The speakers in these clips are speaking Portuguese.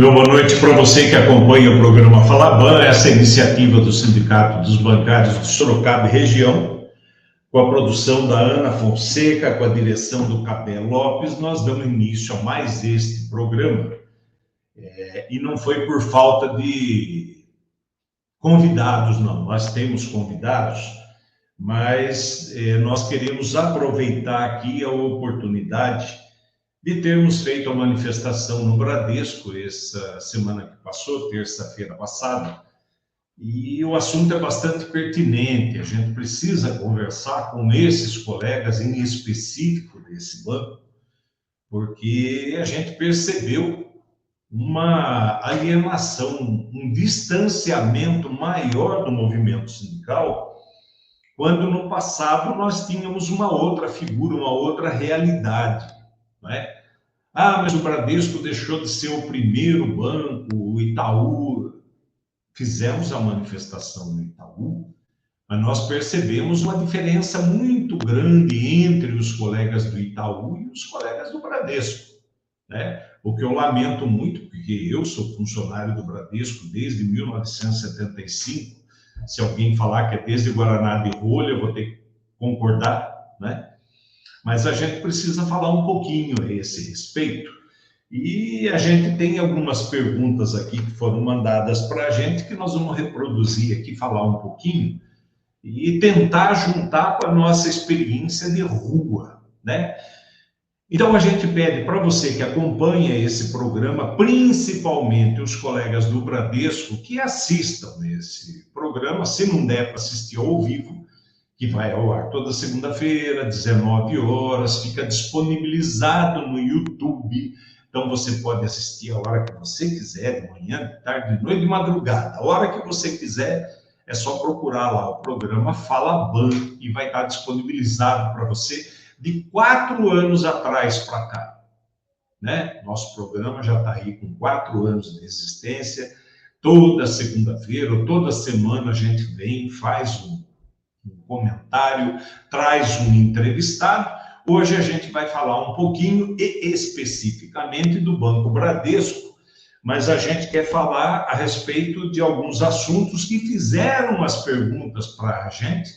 Meu boa noite para você que acompanha o programa Falaban, essa iniciativa do Sindicato dos Bancários de Sorocaba e região, com a produção da Ana Fonseca, com a direção do Capé Lopes. Nós damos início a mais este programa, e não foi por falta de convidados, não. Nós temos convidados, mas nós queremos aproveitar aqui a oportunidade de termos feito a manifestação no Bradesco essa semana que passou, terça-feira passada, e o assunto é bastante pertinente. A gente precisa conversar com esses colegas em específico desse banco, porque a gente percebeu uma alienação, um distanciamento maior do movimento sindical, quando no passado nós tínhamos uma outra figura, uma outra realidade, não é? Mas o Bradesco deixou de ser o primeiro banco, o Itaú. Fizemos a manifestação no Itaú, mas nós percebemos uma diferença muito grande entre os colegas do Itaú e os colegas do Bradesco, né? O que eu lamento muito, porque eu sou funcionário do Bradesco desde 1975. Se alguém falar que é desde Guaraná de Rolha, eu vou ter que concordar, né? Mas a gente precisa falar um pouquinho a esse respeito. E a gente tem algumas perguntas aqui que foram mandadas para a gente, que nós vamos reproduzir aqui, falar um pouquinho, e tentar juntar com a nossa experiência de rua, né? Então a gente pede para você que acompanha esse programa, principalmente os colegas do Bradesco, que assistam esse programa, se não der para assistir ao vivo, que vai ao ar toda segunda-feira, 19 horas, fica disponibilizado no YouTube. Então você pode assistir a hora que você quiser, de manhã, de tarde, de noite, de madrugada. A hora que você quiser, é só procurar lá o programa Falaban e vai estar disponibilizado para você de 4 anos atrás para cá, né? Nosso programa já está aí com 4 anos de existência. Toda segunda-feira ou toda semana a gente vem, faz um comentário, traz um entrevistado. Hoje a gente vai falar um pouquinho e especificamente do Banco Bradesco, mas a gente quer falar a respeito de alguns assuntos que fizeram as perguntas para a gente.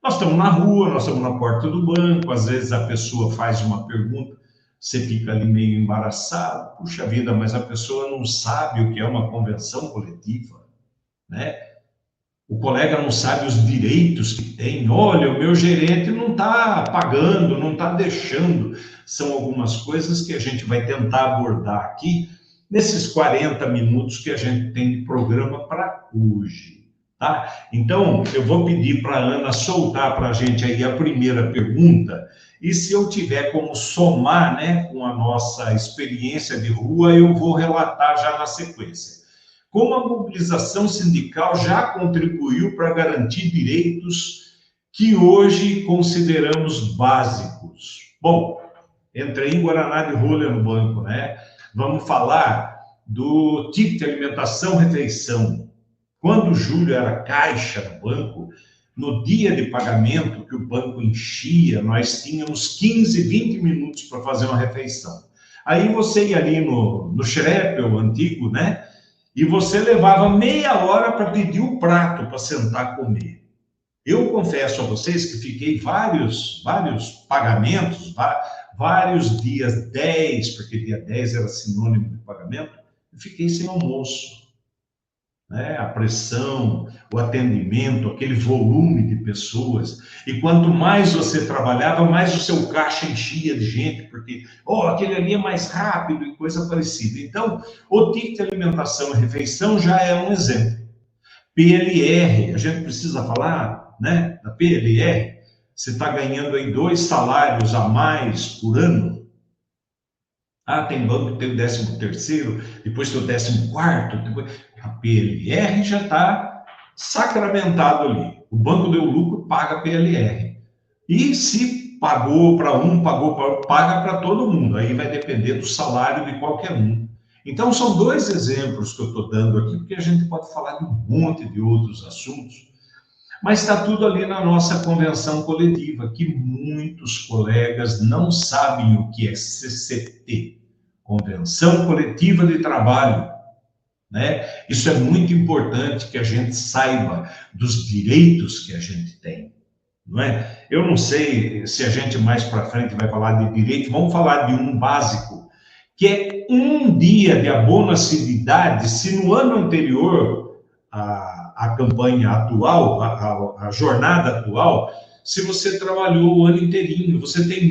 Nós estamos na rua, nós estamos na porta do banco, às vezes a pessoa faz uma pergunta, você fica ali meio embaraçado, puxa vida, mas a pessoa não sabe o que é uma convenção coletiva, né? O colega não sabe os direitos que tem. Olha, o meu gerente não está pagando, não está deixando. São algumas coisas que a gente vai tentar abordar aqui nesses 40 minutos que a gente tem de programa para hoje, tá? Então, eu vou pedir para a Ana soltar para a gente aí a primeira pergunta, e se eu tiver como somar, né, com a nossa experiência de rua, eu vou relatar já na sequência. Como a mobilização sindical já contribuiu para garantir direitos que hoje consideramos básicos? Bom, entrei em Guaraná de Rolha no banco, né? Vamos falar do ticket de alimentação, refeição. Quando o Júlio era caixa no banco, no dia de pagamento que o banco enchia, nós tínhamos 15, 20 minutos para fazer uma refeição. Aí você ia ali no Schreppel antigo, né? E você levava meia hora para pedir o prato para sentar comer. Eu confesso a vocês que fiquei vários pagamentos, vários dias 10, porque dia 10 era sinônimo de pagamento, eu fiquei sem almoço, né? A pressão, o atendimento, aquele volume de pessoas. E quanto mais você trabalhava, mais o seu caixa enchia de gente, porque, aquele ali é mais rápido e coisa parecida. Então, o ticket de alimentação e refeição já é um exemplo. PLR, a gente precisa falar, né, da PLR. Você está ganhando aí 2 salários a mais por ano. Tem banco que tem o 13º, depois tem o 14º, depois... A PLR já está sacramentado ali. O banco deu lucro, paga PLR. E se pagou para um, paga para todo mundo. Aí vai depender do salário de qualquer um. Então, são 2 exemplos que eu estou dando aqui, porque a gente pode falar de um monte de outros assuntos, mas está tudo ali na nossa convenção coletiva, que muitos colegas não sabem o que é CCT, Convenção Coletiva de Trabalho. né? Isso é muito importante que a gente saiba dos direitos que a gente tem, não é? Eu não sei se a gente mais para frente vai falar de direito, vamos falar de um básico, que é um dia de abono assiduidade, se no ano anterior, a campanha atual, a jornada atual, se você trabalhou o ano inteirinho, você tem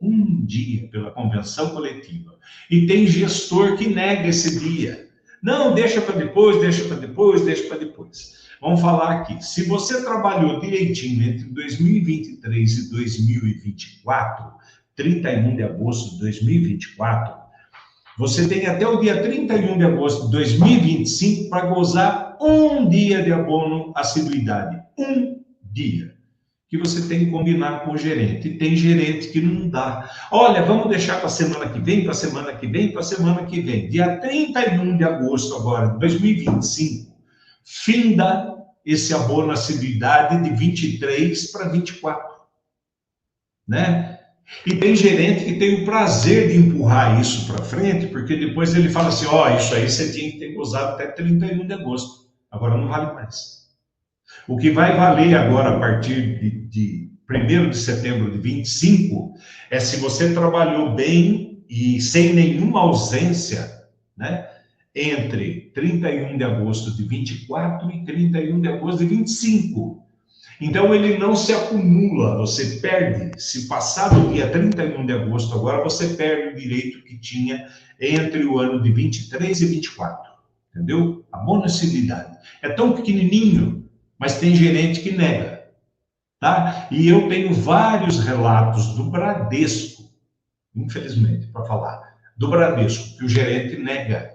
um dia pela convenção coletiva. E tem gestor que nega esse dia. Não, deixa para depois, deixa para depois, deixa para depois. Vamos falar aqui. Se você trabalhou direitinho entre 2023 e 2024, 31 de agosto de 2024, você tem até o dia 31 de agosto de 2025 para gozar um dia de abono assiduidade. Um dia. Que você tem que combinar com o gerente. E tem gerente que não dá. Olha, vamos deixar para a semana que vem, para a semana que vem, para a semana que vem. Dia 31 de agosto agora, de 2025, finda esse abono assiduidade de 23 para 24. Né? E tem gerente que tem o prazer de empurrar isso para frente, porque depois ele fala assim, ó, isso aí você tinha que ter gozado até 31 de agosto. Agora não vale mais. O que vai valer agora a partir de 1º de setembro de 25 é se você trabalhou bem e sem nenhuma ausência, né, entre 31 de agosto de 24 e 31 de agosto de 25. Então ele não se acumula, você perde, se passar do dia 31 de agosto agora, você perde o direito que tinha entre o ano de 23 e 24, entendeu? A bonacidade é tão pequenininho, mas tem gerente que nega, tá? E eu tenho vários relatos do Bradesco, infelizmente, para falar, do Bradesco, que o gerente nega.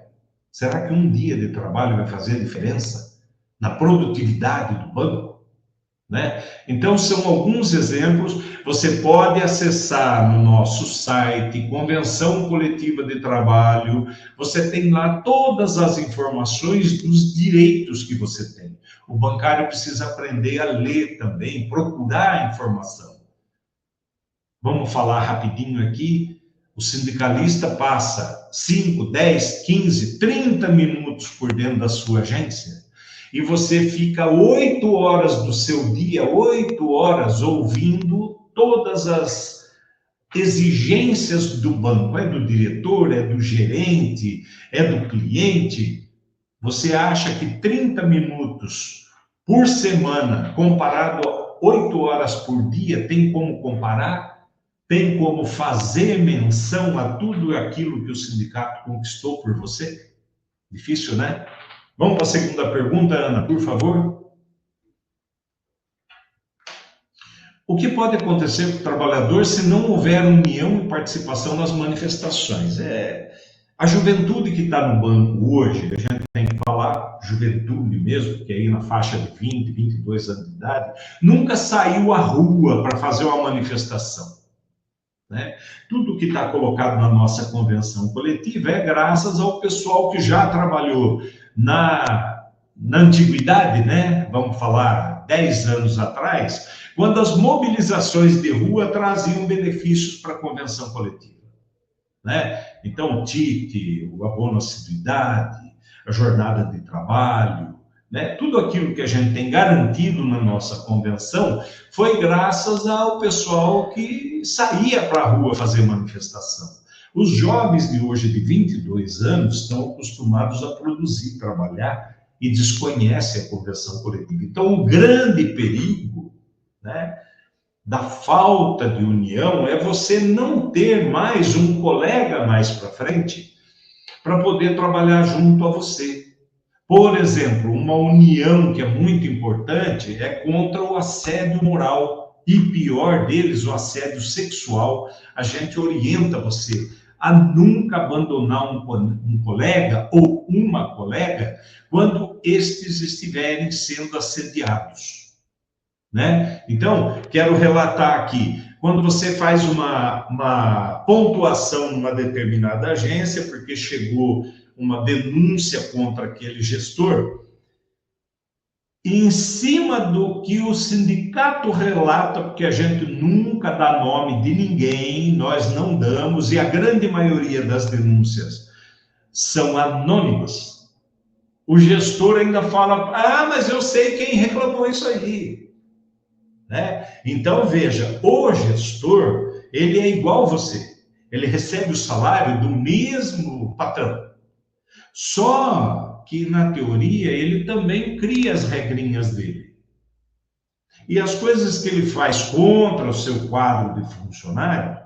Será que um dia de trabalho vai fazer diferença na produtividade do banco? Né? Então, são alguns exemplos. Você pode acessar no nosso site, Convenção Coletiva de Trabalho, você tem lá todas as informações dos direitos que você tem. O bancário precisa aprender a ler também, procurar informação. Vamos falar rapidinho aqui. O sindicalista passa 5, 10, 15, 30 minutos por dentro da sua agência e você fica 8 horas do seu dia, 8 horas ouvindo todas as exigências do banco. É do diretor, é do gerente, é do cliente. Você acha que 30 minutos por semana, comparado a 8 horas por dia, tem como comparar? Tem como fazer menção a tudo aquilo que o sindicato conquistou por você? Difícil, né? Vamos para a segunda pergunta, Ana, por favor. O que pode acontecer com o trabalhador se não houver união e participação nas manifestações? A juventude que está no banco hoje, a gente tem que falar juventude mesmo, que é aí na faixa de 20, 22 anos de idade, nunca saiu à rua para fazer uma manifestação. Né? Tudo que está colocado na nossa convenção coletiva é graças ao pessoal que já trabalhou na antiguidade, né? Vamos falar 10 anos atrás, quando as mobilizações de rua traziam benefícios para a convenção coletiva. Né? Então, o TIC, o abono assiduidade, a jornada de trabalho, né? Tudo aquilo que a gente tem garantido na nossa convenção foi graças ao pessoal que saía para a rua fazer manifestação. Os jovens de hoje, de 22 anos, estão acostumados a produzir, trabalhar e desconhecem a convenção coletiva. Então, o grande perigo, né, da falta de união é você não ter mais um colega mais para frente para poder trabalhar junto a você. Por exemplo, uma união que é muito importante é contra o assédio moral e, pior deles, o assédio sexual. A gente orienta você a nunca abandonar um colega ou uma colega quando estes estiverem sendo assediados. Né? Então, quero relatar aqui, quando você faz uma pontuação numa determinada agência, porque chegou uma denúncia contra aquele gestor, em cima do que o sindicato relata, porque a gente nunca dá nome de ninguém, nós não damos, e a grande maioria das denúncias são anônimas. O gestor ainda fala, mas eu sei quem reclamou isso aí. Né? Então, veja, o gestor, ele é igual a você. Ele recebe o salário do mesmo patrão. Só que, na teoria, ele também cria as regrinhas dele. E as coisas que ele faz contra o seu quadro de funcionário,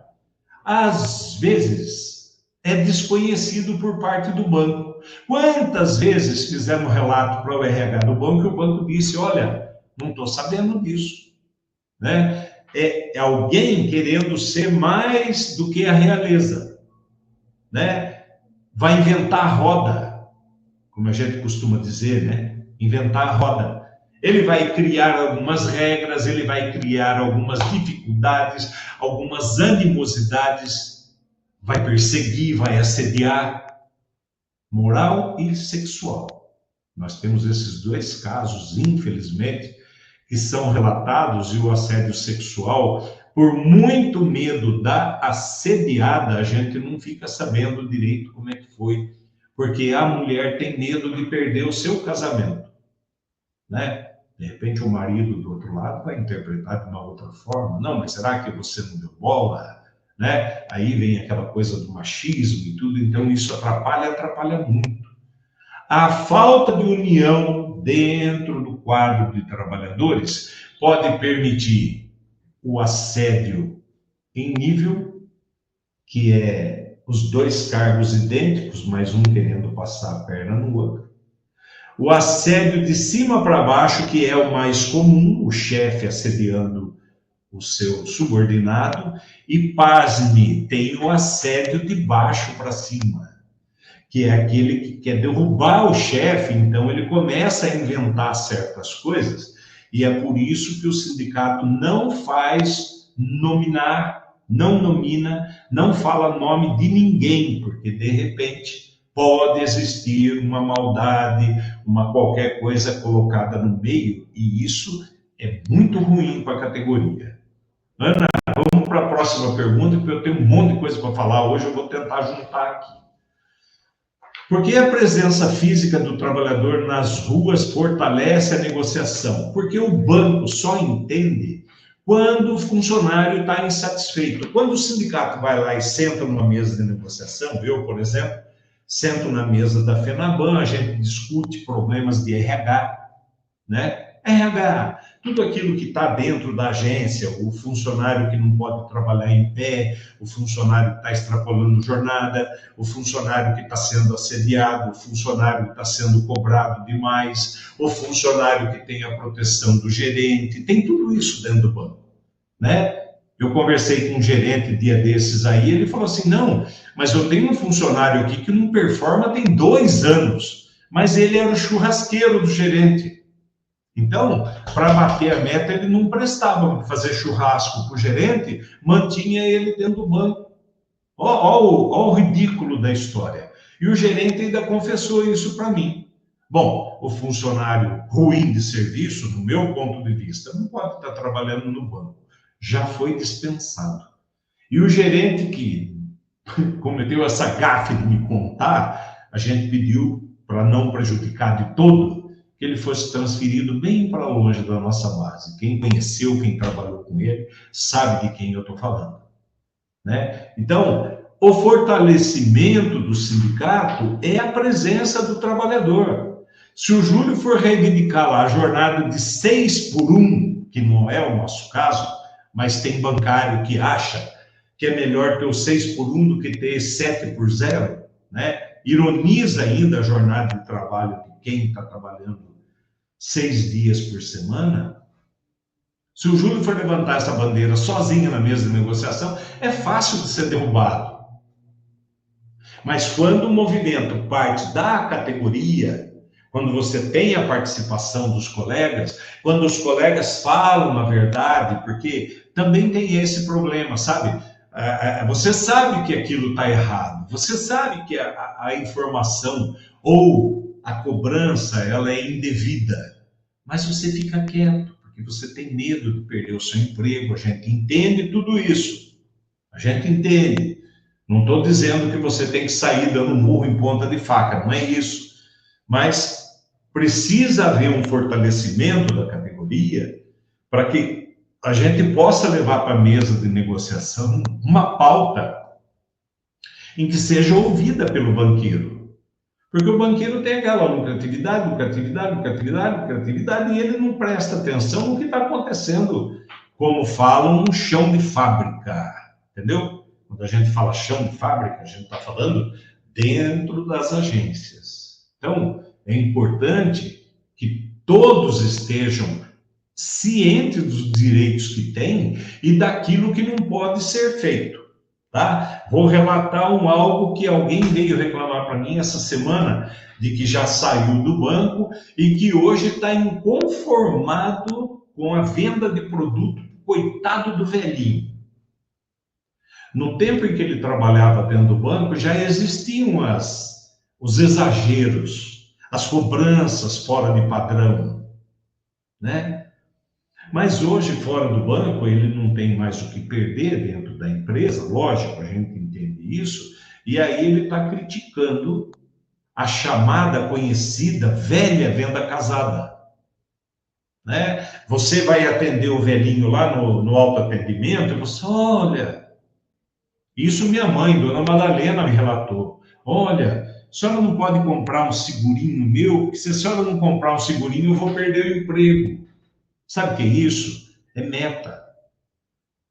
às vezes, é desconhecido por parte do banco. Quantas vezes fizeram um relato para o RH do banco e o banco disse, olha, não estou sabendo disso. Né? É alguém querendo ser mais do que a realeza. Né? Vai inventar a roda, como a gente costuma dizer, né? Inventar a roda. Ele vai criar algumas regras, ele vai criar algumas dificuldades, algumas animosidades, vai perseguir, vai assediar, moral e sexual. Nós temos esses dois casos, infelizmente, que são relatados, e o assédio sexual, por muito medo da assediada, a gente não fica sabendo direito como é que foi, porque a mulher tem medo de perder o seu casamento, né? De repente o marido do outro lado vai interpretar de uma outra forma. Não, mas será que você não deu bola? Né? Aí vem aquela coisa do machismo e tudo, então isso atrapalha muito. A falta de união dentro do quadro de trabalhadores pode permitir o assédio em nível, que é os dois cargos idênticos, mas um querendo passar a perna no outro. O assédio de cima para baixo, que é o mais comum, o chefe assediando o seu subordinado, e, pasme, tem o assédio de baixo para cima, que é aquele que quer derrubar o chefe, então ele começa a inventar certas coisas, e é por isso que o sindicato não faz nominar, não nomina, não fala nome de ninguém, porque de repente pode existir uma maldade, uma qualquer coisa colocada no meio, e isso é muito ruim para a categoria. Ana, vamos para a próxima pergunta, porque eu tenho um monte de coisa para falar hoje, eu vou tentar juntar aqui. Por que a presença física do trabalhador nas ruas fortalece a negociação? Porque o banco só entende quando o funcionário está insatisfeito. Quando o sindicato vai lá e senta numa mesa de negociação, eu, por exemplo, sento na mesa da FENABAN, a gente discute problemas de RH, né? RH, tudo aquilo que está dentro da agência, o funcionário que não pode trabalhar em pé, o funcionário que está extrapolando jornada, o funcionário que está sendo assediado, o funcionário que está sendo cobrado demais, o funcionário que tem a proteção do gerente, tem tudo isso dentro do banco, né? Eu conversei com um gerente dia desses aí, ele falou assim, não, mas eu tenho um funcionário aqui que não performa tem 2 anos, mas ele era o churrasqueiro do gerente. Então, para bater a meta, ele não prestava para fazer churrasco para o gerente, mantinha ele dentro do banco. Olha o ridículo da história. E o gerente ainda confessou isso para mim. Bom, o funcionário ruim de serviço, no meu ponto de vista, não pode estar trabalhando no banco. Já foi dispensado. E o gerente que cometeu essa gafe de me contar, a gente pediu, para não prejudicar de todo, que ele fosse transferido bem para longe da nossa base. Quem conheceu, quem trabalhou com ele, sabe de quem eu estou falando. Né? Então, o fortalecimento do sindicato é a presença do trabalhador. Se o Júlio for reivindicar lá a jornada de 6x1, que não é o nosso caso, mas tem bancário que acha que é melhor ter o 6x1 do que ter 7x0, né? Ironiza ainda a jornada de trabalho de quem está trabalhando 6 dias por semana. Se o Júlio for levantar essa bandeira sozinho na mesa de negociação, é fácil de ser derrubado. Mas quando o movimento parte da categoria, quando você tem a participação dos colegas, quando os colegas falam a verdade, porque também tem esse problema, sabe? Você sabe que aquilo está errado, você sabe que a informação ou a cobrança ela é indevida, mas você fica quieto, porque você tem medo de perder o seu emprego, a gente entende tudo isso, a gente entende. Não estou dizendo que você tem que sair dando murro em ponta de faca, não é isso. Mas precisa haver um fortalecimento da categoria para que a gente possa levar para a mesa de negociação uma pauta em que seja ouvida pelo banqueiro. Porque o banqueiro tem aquela lucratividade, lucratividade, lucratividade, lucratividade, e ele não presta atenção no que está acontecendo, como falam, no chão de fábrica, entendeu? Quando a gente fala chão de fábrica, a gente está falando dentro das agências. Então, é importante que todos estejam cientes dos direitos que têm e daquilo que não pode ser feito, tá? Vou relatar algo que alguém veio reclamar para mim essa semana, de que já saiu do banco e que hoje está inconformado com a venda de produto, coitado do velhinho. No tempo em que ele trabalhava dentro do banco, já existiam os exageros, as cobranças fora de padrão, né? Mas hoje, fora do banco, ele não tem mais o que perder dentro da empresa, lógico, a gente entende isso, e aí ele está criticando a chamada, conhecida, velha venda casada. Né? Você vai atender o velhinho lá no autoatendimento e você, olha, isso minha mãe, dona Madalena, me relatou. Olha, a senhora não pode comprar um segurinho meu, porque se a senhora não comprar um segurinho, eu vou perder o emprego. Sabe o que é isso? É meta.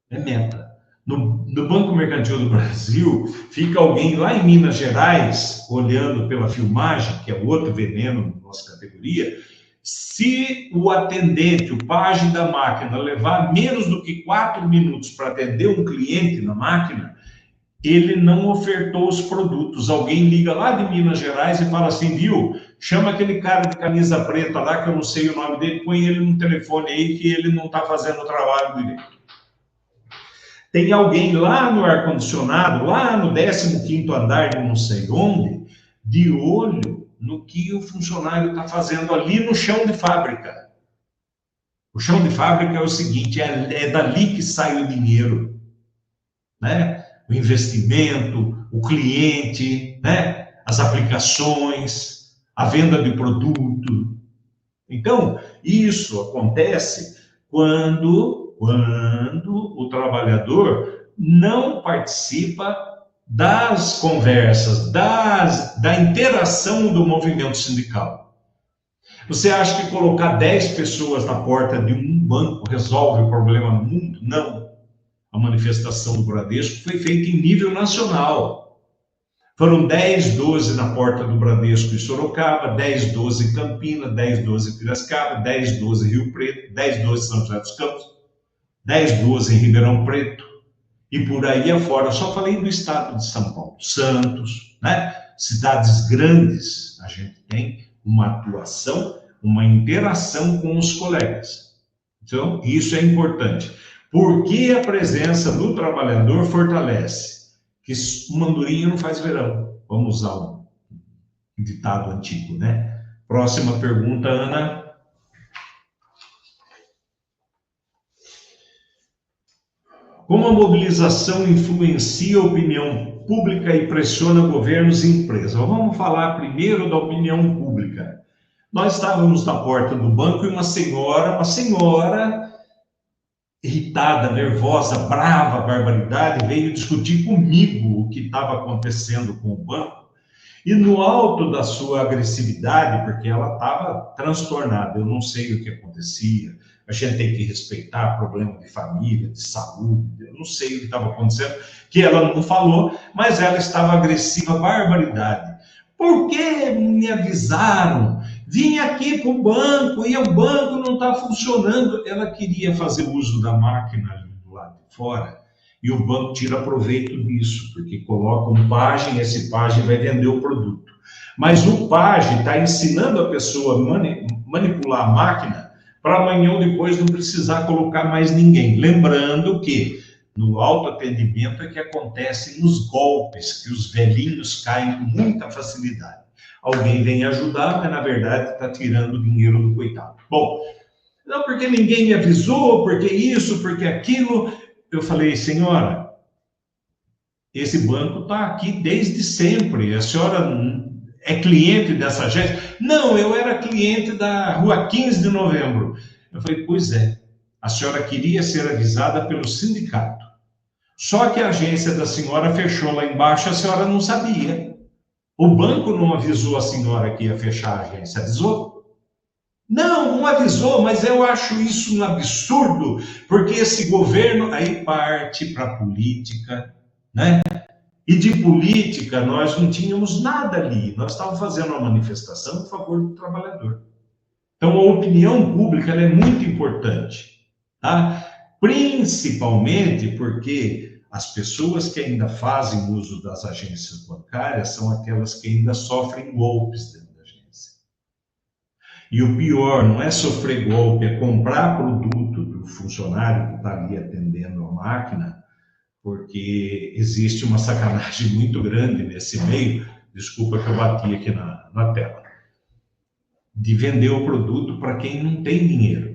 É meta. No Banco Mercantil do Brasil, fica alguém lá em Minas Gerais, olhando pela filmagem, que é outro veneno na nossa categoria. Se o atendente, o pajem da máquina, levar menos do que 4 minutos para atender um cliente na máquina, ele não ofertou os produtos. Alguém liga lá de Minas Gerais e fala assim, viu, chama aquele cara de camisa preta lá, que eu não sei o nome dele, põe ele no telefone aí, que ele não está fazendo o trabalho direito. Tem alguém lá no ar-condicionado, lá no 15º andar de não sei onde, de olho no que o funcionário está fazendo ali no chão de fábrica. O chão de fábrica é o seguinte, é dali que sai o dinheiro, né? O investimento, o cliente, né? As aplicações, a venda de produto. Então, isso acontece quando o trabalhador não participa das conversas, da interação do movimento sindical. Você acha que colocar 10 pessoas na porta de um banco resolve o problema no mundo? Não. A manifestação do Bradesco foi feita em nível nacional. Foram 10, 12 na porta do Bradesco em Sorocaba, 10, 12 em Campinas, 10, 12 em Piracicaba, 10, 12 em Rio Preto, 10, 12 em São José dos Campos, 10, 12 em Ribeirão Preto, e por aí afora. Eu só falei do estado de São Paulo, Santos, né? Cidades grandes, a gente tem uma atuação, uma interação com os colegas. Então, isso é importante. Por que a presença do trabalhador fortalece? Que uma andorinha não faz verão. Vamos usar um ditado antigo, né? Próxima pergunta, Ana. Como a mobilização influencia a opinião pública e pressiona governos e empresas? Vamos falar primeiro da opinião pública. Nós estávamos na porta do banco e uma senhora irritada, nervosa, brava, barbaridade, veio discutir comigo o que estava acontecendo com o banco. E no alto da sua agressividade, porque ela estava transtornada, eu não sei o que acontecia, a gente tem que respeitar problema de família, de saúde, eu não sei o que estava acontecendo, que ela não falou, mas ela estava agressiva, barbaridade. Por que me avisaram? Vim aqui para o banco e o banco não está funcionando. Ela queria fazer uso da máquina ali do lado de fora e o banco tira proveito disso, porque coloca um pajem, esse pajem vai vender o produto. Mas o pajem está ensinando a pessoa a manipular a máquina para amanhã ou depois não precisar colocar mais ninguém. Lembrando que no autoatendimento é que acontecem os golpes, que os velhinhos caem com muita facilidade. Alguém vem ajudar, mas na verdade está tirando o dinheiro do coitado. Bom, não porque ninguém me avisou, porque isso, porque aquilo. Eu falei, senhora, esse banco está aqui desde sempre, a senhora é cliente dessa agência? Não, eu era cliente da Rua 15 de Novembro. Eu falei, pois é, a senhora queria ser avisada pelo sindicato. Só que a agência da senhora fechou lá embaixo, a senhora não sabia. O banco não avisou a senhora que ia fechar a agência, avisou? Não, não avisou, mas eu acho isso um absurdo, porque esse governo aí parte para a política, né? E de política nós não tínhamos nada ali, nós estávamos fazendo uma manifestação em favor do trabalhador. Então a opinião pública ela é muito importante, tá? Principalmente porque as pessoas que ainda fazem uso das agências bancárias são aquelas que ainda sofrem golpes dentro da agência. E o pior não é sofrer golpe, é comprar produto do funcionário que está ali atendendo a máquina, porque existe uma sacanagem muito grande nesse meio, desculpa que eu bati aqui na tela, de vender o produto para quem não tem dinheiro.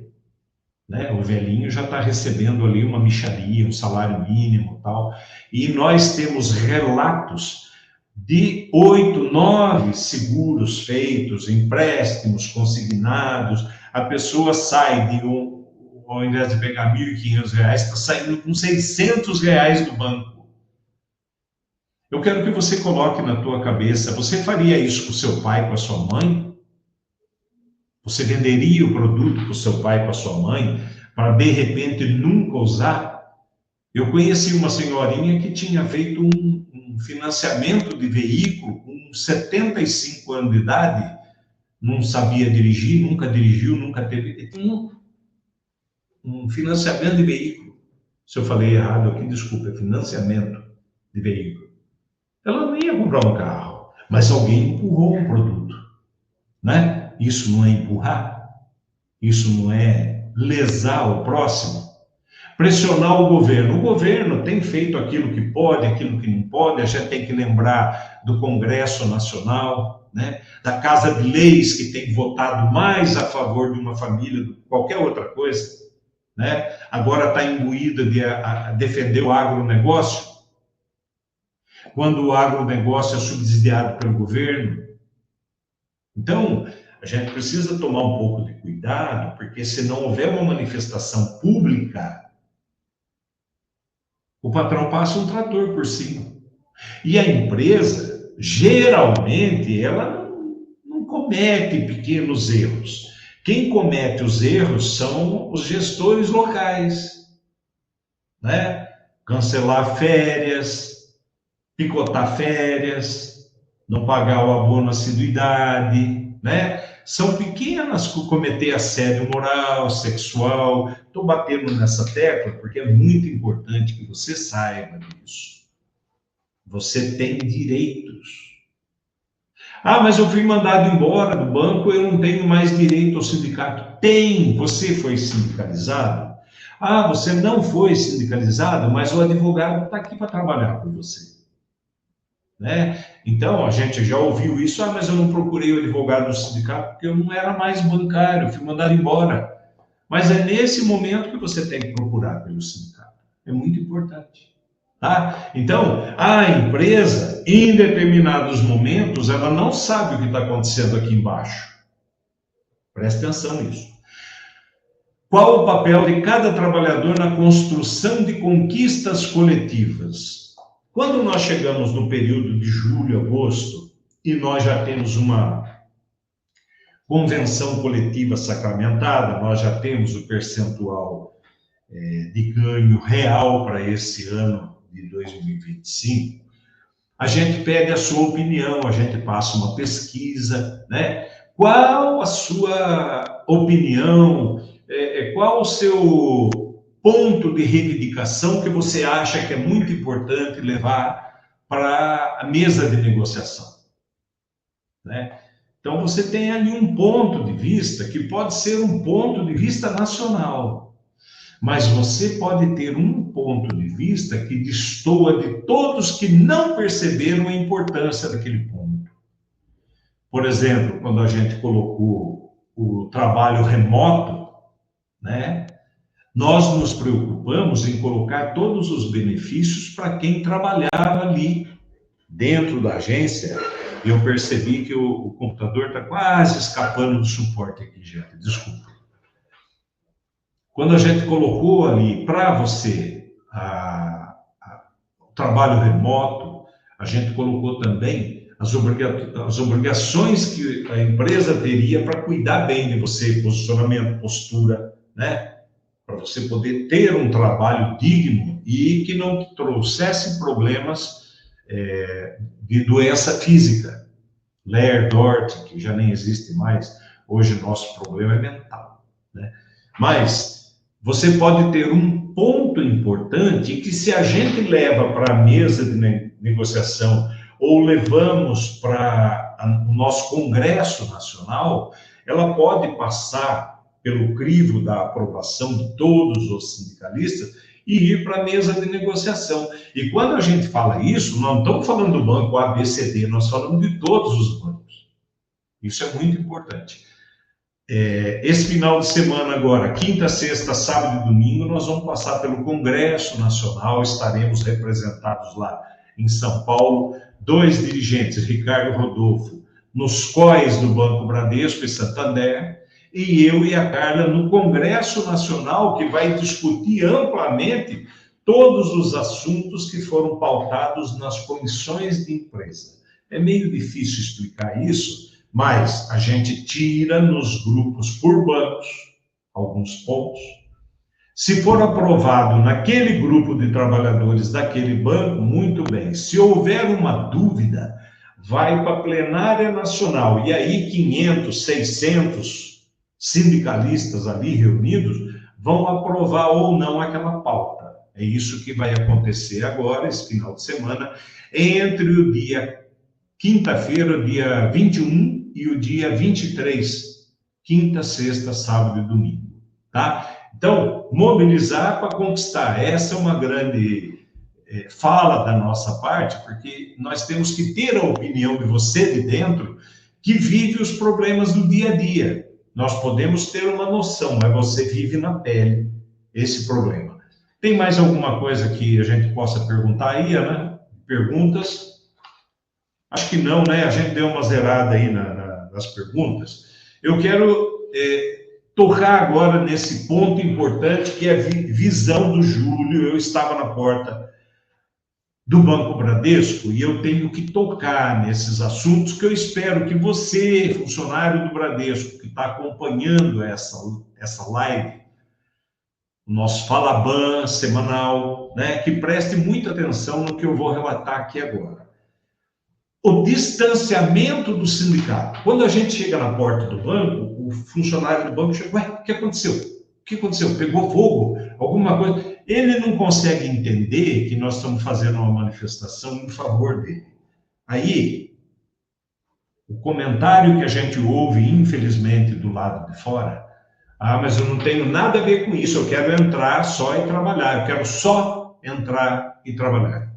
Né? O velhinho já está recebendo ali uma mixaria, um salário mínimo e tal, e nós temos relatos de 8, 9 seguros feitos, empréstimos consignados, a pessoa sai de ao invés de pegar R$ 1.500, está saindo com R$ 600 do banco. Eu quero que você coloque na tua cabeça, você faria isso com seu pai, com a sua mãe? Você venderia o produto para o seu pai, para a sua mãe, para de repente nunca usar? Eu conheci uma senhorinha que tinha feito um financiamento de veículo com 75 anos de idade, não sabia dirigir, nunca dirigiu, nunca teve um financiamento de veículo. Se eu falei errado aqui, desculpa, é financiamento de veículo. Ela não ia comprar um carro, mas alguém empurrou um produto, né? Isso não é empurrar? Isso não é lesar o próximo? Pressionar o governo. O governo tem feito aquilo que pode, aquilo que não pode. A gente tem que lembrar do Congresso Nacional, né? Da Casa de Leis, que tem votado mais a favor de uma família do que qualquer outra coisa, né? Agora está imbuída de defender o agronegócio, quando o agronegócio é subsidiado pelo governo. Então, a gente precisa tomar um pouco de cuidado, porque se não houver uma manifestação pública, o patrão passa um trator por cima. E a empresa, geralmente, ela não comete pequenos erros. Quem comete os erros são os gestores locais, né? Cancelar férias, picotar férias, não pagar o abono assiduidade, né? São pequenas, cometer assédio moral, sexual. Estou batendo nessa tecla porque é muito importante que você saiba disso. Você tem direitos. Ah, mas eu fui mandado embora do banco, eu não tenho mais direito ao sindicato. Tem, você foi sindicalizado. Ah, você não foi sindicalizado, mas o advogado está aqui para trabalhar por você. Né? Então, a gente já ouviu isso, ah, mas eu não procurei o advogado do sindicato porque eu não era mais bancário, eu fui mandado embora. Mas é nesse momento que você tem que procurar pelo sindicato. É muito importante. Tá? Então, a empresa, em determinados momentos, ela não sabe o que está acontecendo aqui embaixo. Preste atenção nisso. Qual o papel de cada trabalhador na construção de conquistas coletivas? Quando nós chegamos no período de julho, agosto, e nós já temos uma convenção coletiva sacramentada, nós já temos o percentual de ganho real para esse ano de 2025, a gente pede a sua opinião, a gente passa uma pesquisa, né? Qual a sua opinião, qual o seu ponto de reivindicação que você acha que é muito importante levar para a mesa de negociação, né? Então, você tem ali um ponto de vista que pode ser um ponto de vista nacional, mas você pode ter um ponto de vista que destoa de todos que não perceberam a importância daquele ponto. Por exemplo, quando a gente colocou o trabalho remoto, né? nós nos preocupamos em colocar todos os benefícios para quem trabalhava ali dentro da agência. Eu percebi que o computador está quase escapando do suporte aqui, gente. Desculpa. Quando a gente colocou ali para você o trabalho remoto, a gente colocou também as obrigações que a empresa teria para cuidar bem de você, posicionamento, postura, né? Para você poder ter um trabalho digno e que não trouxesse problemas de doença física. Ler, Dort, que já nem existe mais, hoje o nosso problema é mental, né? Mas você pode ter um ponto importante que, se a gente leva para a mesa de negociação ou levamos para o nosso Congresso Nacional, ela pode passar pelo crivo da aprovação de todos os sindicalistas e ir para a mesa de negociação. E quando a gente fala isso, não estamos falando do banco A, B, C, D, nós falamos de todos os bancos. Isso é muito importante. Esse final de semana agora, quinta, sexta, sábado e domingo, nós vamos passar pelo Congresso Nacional, estaremos representados lá em São Paulo, 2 dirigentes, Ricardo e Rodolfo, nos COEs do Banco Bradesco e Santander, e eu e a Carla no Congresso Nacional, que vai discutir amplamente todos os assuntos que foram pautados nas comissões de empresa. É meio difícil explicar isso, mas a gente tira nos grupos por bancos alguns pontos. Se for aprovado naquele grupo de trabalhadores daquele banco, muito bem. Se houver uma dúvida, vai para a plenária nacional. E aí 500, 600 sindicalistas ali reunidos vão aprovar ou não aquela pauta. É isso que vai acontecer agora, esse final de semana, entre o dia quinta-feira, dia 21, e o dia 23, quinta, sexta, sábado e domingo, tá? Então, mobilizar para conquistar. Essa é uma grande fala da nossa parte, porque nós temos que ter a opinião de você de dentro, que vive os problemas do dia a dia. Nós podemos ter uma noção, mas você vive na pele esse problema. Tem mais alguma coisa que a gente possa perguntar aí, Ana? Perguntas? Acho que não, né? A gente deu uma zerada aí nas perguntas. Eu quero tocar agora nesse ponto importante, que é a visão do Júlio. Eu estava na porta do Banco Bradesco e eu tenho que tocar nesses assuntos, que eu espero que você, funcionário do Bradesco, que está acompanhando essa live, o nosso Falaban semanal, né, que preste muita atenção no que eu vou relatar aqui agora. O distanciamento do sindicato. Quando a gente chega na porta do banco, o funcionário do banco chega: ué, o que aconteceu? O que aconteceu? Pegou fogo? Alguma coisa? Ele não consegue entender que nós estamos fazendo uma manifestação em favor dele. Aí, o comentário que a gente ouve, infelizmente, do lado de fora: ah, mas eu não tenho nada a ver com isso, eu quero entrar só e trabalhar, eu quero só entrar e trabalhar.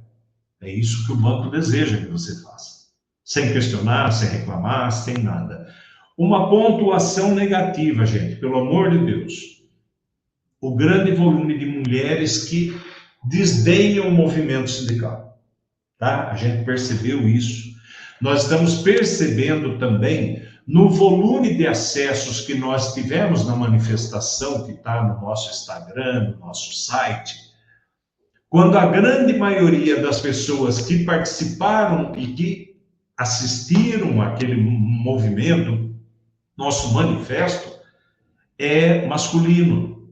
É isso que o banco deseja que você faça. Sem questionar, sem reclamar, sem nada. Uma pontuação negativa, gente, pelo amor de Deus. O grande volume de mulheres que desdenham o movimento sindical. Tá? A gente percebeu isso. Nós estamos percebendo também no volume de acessos que nós tivemos na manifestação, que está no nosso Instagram, no nosso site, quando a grande maioria das pessoas que participaram e que assistiram àquele movimento, nosso manifesto, é masculino.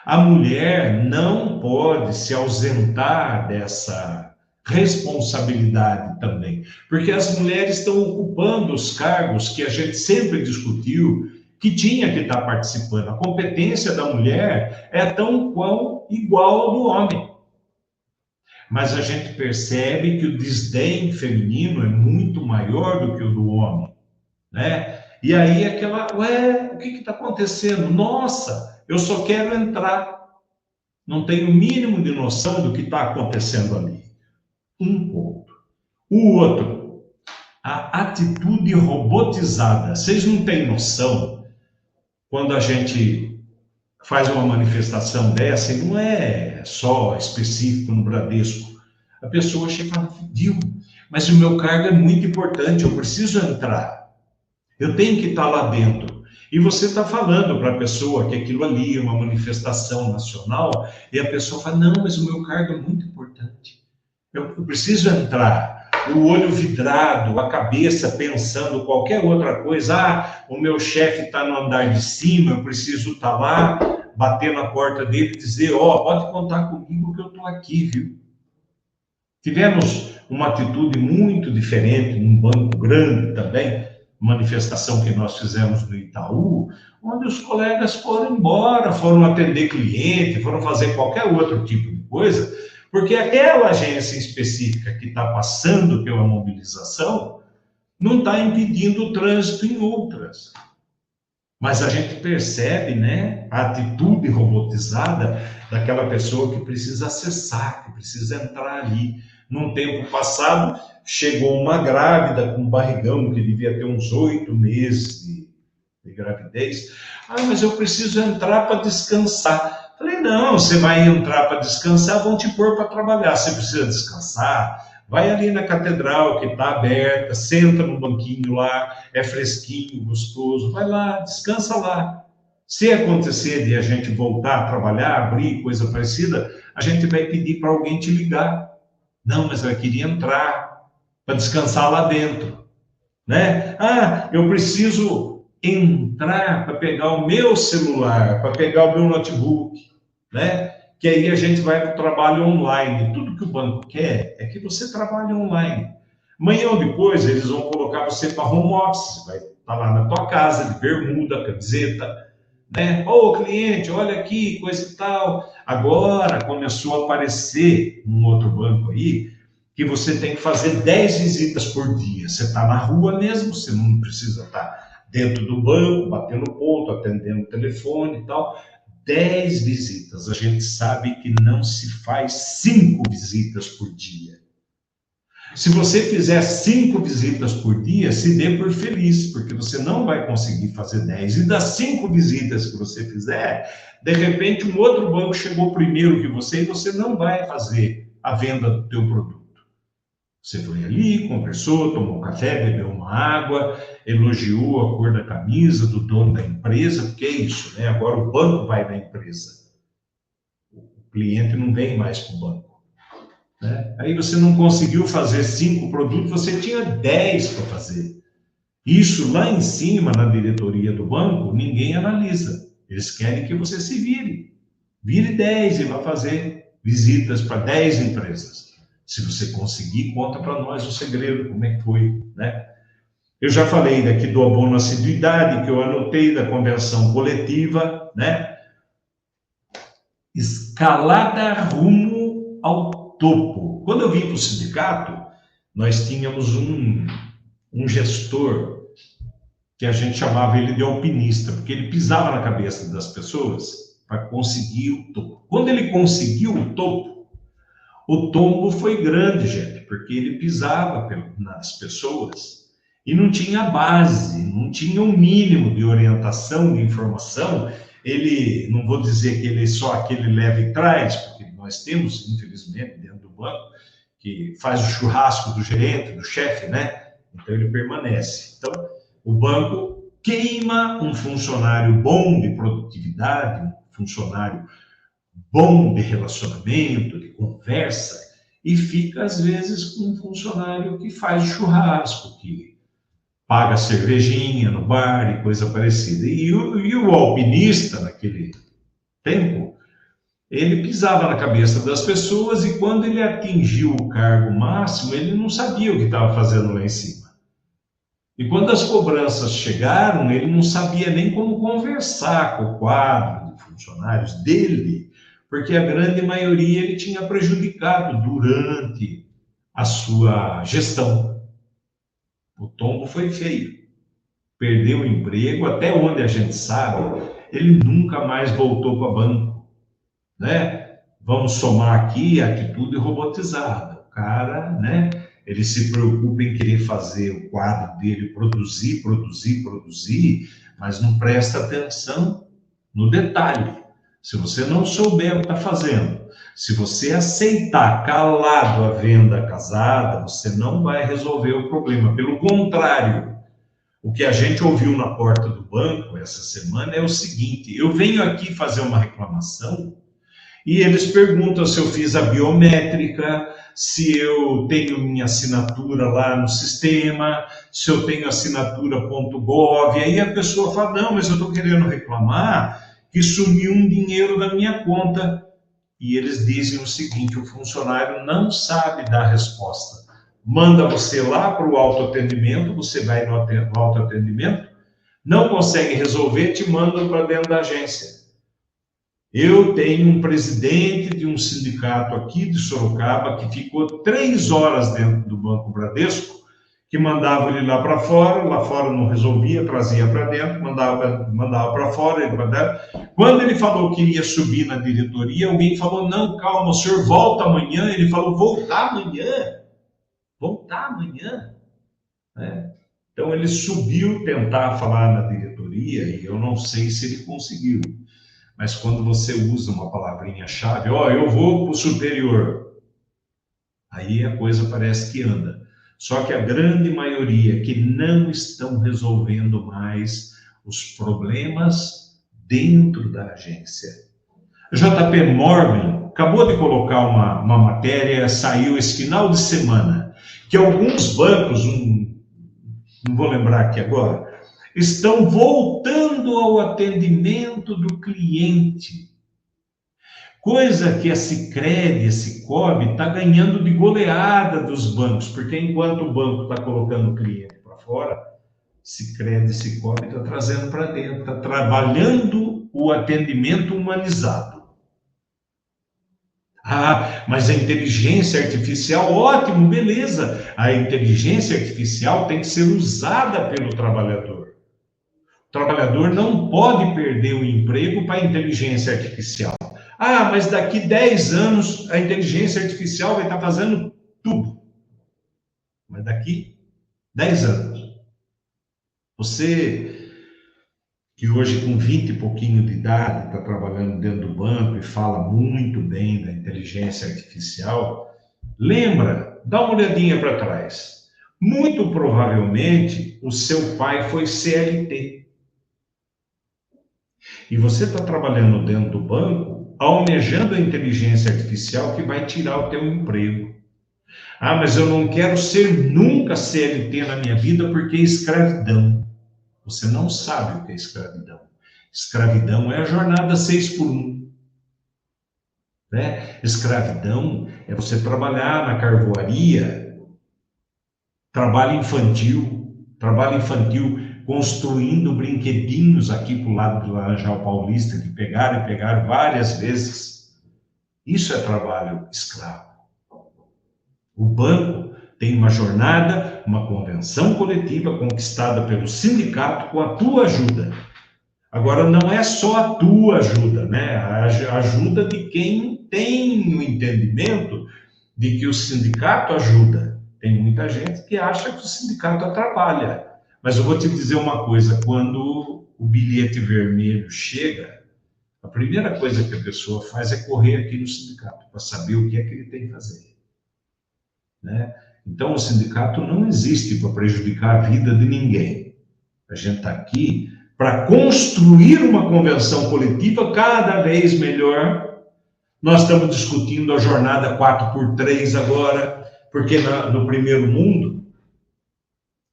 A mulher não pode se ausentar dessa responsabilidade também, porque as mulheres estão ocupando os cargos que a gente sempre discutiu, que tinha que estar participando. A competência da mulher é tão qual igual ao do homem. Mas a gente percebe que o desdém feminino é muito maior do que o do homem, né? E aí o que está acontecendo? Nossa, eu só quero entrar. Não tenho o mínimo de noção do que está acontecendo ali. Um ponto. O outro, a atitude robotizada. Vocês não têm noção quando a gente faz uma manifestação dessa, e não é só específico no Bradesco. A pessoa chega e fala, viu, mas o meu cargo é muito importante, eu preciso entrar. Eu tenho que estar lá dentro. E você está falando para a pessoa que aquilo ali é uma manifestação nacional, e a pessoa fala, não, mas o meu cargo é muito importante. Eu preciso entrar. O olho vidrado, a cabeça pensando qualquer outra coisa. Ah, o meu chefe está no andar de cima, eu preciso estar lá, bater na porta dele e dizer, ó, pode contar comigo que eu estou aqui, viu? Tivemos uma atitude muito diferente num banco grande também, manifestação que nós fizemos no Itaú, onde os colegas foram embora, foram atender cliente, foram fazer qualquer outro tipo de coisa, porque aquela agência específica que está passando pela mobilização não está impedindo o trânsito em outras. Mas a gente percebe, né, a atitude robotizada daquela pessoa que precisa acessar, que precisa entrar ali. Num tempo passado, chegou uma grávida com um barrigão que devia ter uns 8 meses de gravidez. Ah, mas eu preciso entrar para descansar. Falei, não, você vai entrar para descansar, vão te pôr para trabalhar. Você precisa descansar? Vai ali na catedral que está aberta, senta no banquinho lá, é fresquinho, gostoso, vai lá, descansa lá. Se acontecer de a gente voltar a trabalhar, abrir, coisa parecida, a gente vai pedir para alguém te ligar. Não, mas eu queria entrar para descansar lá dentro, né? Ah, eu preciso entrar para pegar o meu celular, para pegar o meu notebook, né? Que aí a gente vai para o trabalho online. Tudo que o banco quer é que você trabalhe online. Amanhã ou depois eles vão colocar você para home office, vai estar lá na tua casa de bermuda, camiseta, né? Ô, cliente, olha aqui, coisa e tal. Agora começou a aparecer um outro banco aí que você tem que fazer 10 visitas por dia. Você está na rua mesmo, você não precisa estar dentro do banco, batendo ponto, atendendo o telefone e tal. 10 visitas. A gente sabe que não se faz 5 visitas por dia. Se você fizer 5 visitas por dia, se dê por feliz, porque você não vai conseguir fazer 10. E das 5 visitas que você fizer, de repente um outro banco chegou primeiro que você e você não vai fazer a venda do teu produto. Você foi ali, conversou, tomou um café, bebeu uma água, elogiou a cor da camisa do dono da empresa, porque é isso, né? Agora o banco vai na empresa. O cliente não vem mais para o banco. Né? Aí você não conseguiu fazer 5 produtos, você tinha 10 para fazer. Isso lá em cima, na diretoria do banco, ninguém analisa. Eles querem que você se vire. Vire 10 e vá fazer visitas para 10 empresas. Se você conseguir, conta para nós o segredo, como é que foi, né? Eu já falei daqui do abono assiduidade, que eu anotei da convenção coletiva, né? Escalada rumo ao topo. Quando eu vim para o sindicato, nós tínhamos um gestor que a gente chamava ele de alpinista, porque ele pisava na cabeça das pessoas para conseguir o topo. Quando ele conseguiu o topo, o tombo foi grande, gente, porque ele pisava nas pessoas e não tinha base, não tinha um mínimo de orientação, de informação. Ele, não vou dizer que ele é só aquele leva e traz, porque nós temos, infelizmente, dentro do banco, que faz o churrasco do gerente, do chefe, né? Então ele permanece. Então, o banco queima um funcionário bom de produtividade, um funcionário bom de relacionamento, de conversa, e fica, às vezes, com um funcionário que faz churrasco, que paga cervejinha no bar e coisa parecida. E o alpinista, naquele tempo, ele pisava na cabeça das pessoas e quando ele atingiu o cargo máximo, ele não sabia o que estava fazendo lá em cima. E quando as cobranças chegaram, ele não sabia nem como conversar com o quadro de funcionários dele, porque a grande maioria ele tinha prejudicado durante a sua gestão. O tombo foi feio. Perdeu o emprego, até onde a gente sabe, ele nunca mais voltou para banco, né? Vamos somar aqui a atitude robotizada. O cara, né? Ele se preocupa em querer fazer o quadro dele produzir, mas não presta atenção no detalhe. Se você não souber o que está fazendo, se você aceitar calado a venda casada, você não vai resolver o problema. Pelo contrário, o que a gente ouviu na porta do banco essa semana é o seguinte: eu venho aqui fazer uma reclamação e eles perguntam se eu fiz a biométrica, se eu tenho minha assinatura lá no sistema, se eu tenho assinatura.gov. Aí a pessoa fala: não, mas eu estou querendo reclamar que sumiu um dinheiro da minha conta. E eles dizem o seguinte: o funcionário não sabe dar resposta. Manda você lá para o autoatendimento, você vai no autoatendimento, não consegue resolver, te mandam para dentro da agência. Eu tenho um presidente de um sindicato aqui de Sorocaba que ficou 3 horas dentro do Banco Bradesco, que mandava ele lá fora não resolvia, trazia para dentro, mandava para fora, ele para dentro. Quando ele falou que iria subir na diretoria, alguém falou: não, calma, o senhor volta amanhã. Ele falou: voltar amanhã? Voltar amanhã? Né? Então ele subiu tentar falar na diretoria e eu não sei se ele conseguiu. Mas quando você usa uma palavrinha-chave, eu vou para o superior, aí a coisa parece que anda. Só que a grande maioria que não estão resolvendo mais os problemas dentro da agência. JP Morgan acabou de colocar uma matéria, saiu esse final de semana, que alguns bancos, não vou lembrar aqui agora, estão voltando ao atendimento do cliente. Coisa que a Sicredi, a Sicobi, está ganhando de goleada dos bancos, porque enquanto o banco está colocando o cliente para fora, Sicredi e Sicobi está trazendo para dentro, está trabalhando o atendimento humanizado. Mas a inteligência artificial, ótimo, beleza. A inteligência artificial tem que ser usada pelo trabalhador. O trabalhador não pode perder o emprego para a inteligência artificial. Mas daqui 10 anos a inteligência artificial vai estar fazendo tudo. Mas daqui 10 anos. Você que hoje com 20 e pouquinho de idade está trabalhando dentro do banco e fala muito bem da inteligência artificial, lembra, dá uma olhadinha para trás. Muito provavelmente o seu pai foi CLT. E você está trabalhando dentro do banco, almejando a inteligência artificial que vai tirar o teu emprego. Mas eu não quero ser nunca CLT na minha vida porque é escravidão. Você não sabe o que é escravidão. Escravidão é a jornada 6x1. Né? Escravidão é você trabalhar na carvoaria, trabalho infantil construindo brinquedinhos aqui para o lado do Laranjal Paulista, que pegaram várias vezes. Isso é trabalho escravo. O banco tem uma jornada, uma convenção coletiva conquistada pelo sindicato com a tua ajuda. Agora, não é só a tua ajuda, né? A ajuda de quem tem o entendimento de que o sindicato ajuda. Tem muita gente que acha que o sindicato atrapalha. Mas eu vou te dizer uma coisa, quando o bilhete vermelho chega, a primeira coisa que a pessoa faz é correr aqui no sindicato, para saber o que é que ele tem que fazer. Né? Então, o sindicato não existe para prejudicar a vida de ninguém. A gente está aqui para construir uma convenção coletiva cada vez melhor. Nós estamos discutindo a jornada 4x3 agora, porque no primeiro mundo,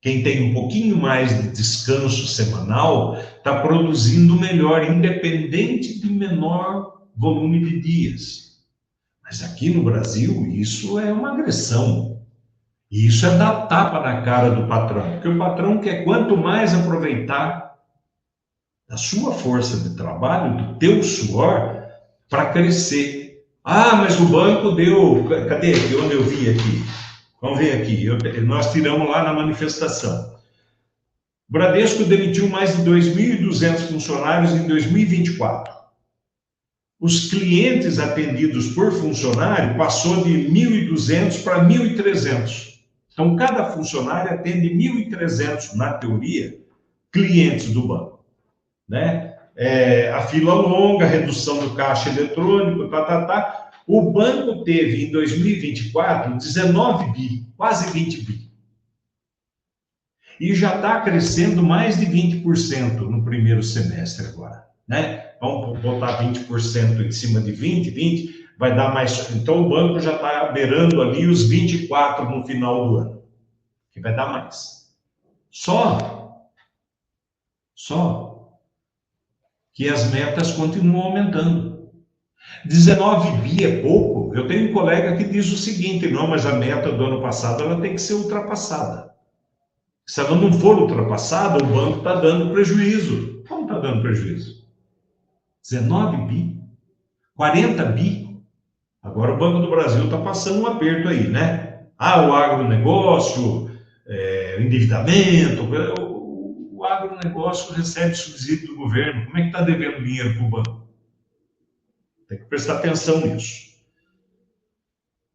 quem tem um pouquinho mais de descanso semanal está produzindo melhor, independente de menor volume de dias. Mas aqui no Brasil, isso é uma agressão. E isso é dar tapa na cara do patrão, porque o patrão quer quanto mais aproveitar da sua força de trabalho, do teu suor, para crescer. Mas o banco deu... Cadê aqui? Onde eu vi aqui? Vamos ver aqui. Nós tiramos lá na manifestação. O Bradesco demitiu mais de 2.200 funcionários em 2024. Os clientes atendidos por funcionário passou de 1.200 para 1.300. Então, cada funcionário atende 1.300, na teoria, clientes do banco. Né? a fila longa, redução do caixa eletrônico, O banco teve, em 2024, 19 bi, quase 20 bi. E já está crescendo mais de 20% no primeiro semestre agora, né? Vamos botar 20% em cima de 20 vai dar mais. Então o banco já está beirando ali os 24 no final do ano, que vai dar mais. Só que as metas continuam aumentando. 19 bi é pouco. Eu tenho um colega que diz o seguinte: não, mas a meta do ano passado ela tem que ser ultrapassada. Se ela não for ultrapassada, o banco está dando prejuízo. Como está dando prejuízo? 19 bi? 40 bi? Agora o Banco do Brasil está passando um aperto aí, né? O agronegócio, endividamento. O agronegócio recebe subsídio do governo. Como é que está devendo dinheiro para o banco? Tem que prestar atenção nisso.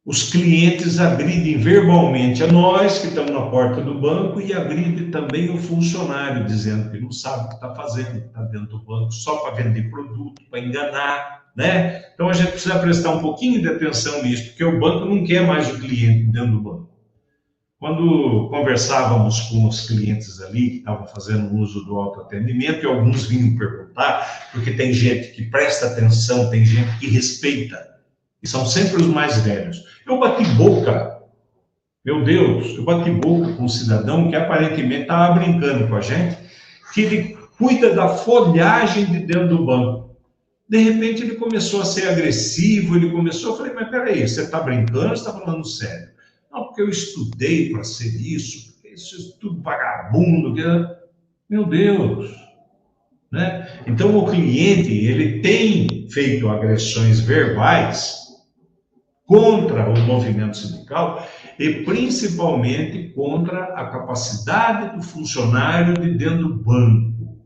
Os clientes agridem verbalmente a nós, que estamos na porta do banco, e agridem também o funcionário, dizendo que não sabe o que está fazendo, que está dentro do banco só para vender produto, para enganar, né? Então a gente precisa prestar um pouquinho de atenção nisso, porque o banco não quer mais o cliente dentro do banco. Quando conversávamos com os clientes ali, que estavam fazendo uso do autoatendimento, e alguns vinham perguntar, porque tem gente que presta atenção, tem gente que respeita, e são sempre os mais velhos. Eu bati boca, meu Deus, eu bati boca com um cidadão que aparentemente estava brincando com a gente, que ele cuida da folhagem de dentro do banco. De repente ele começou a ser agressivo, eu falei, mas peraí, você está brincando ou você está falando sério? Não, porque eu estudei para ser isso, porque isso é tudo vagabundo. Meu Deus, né? Então o cliente, ele tem feito agressões verbais contra o movimento sindical e principalmente contra a capacidade do funcionário de dentro do banco.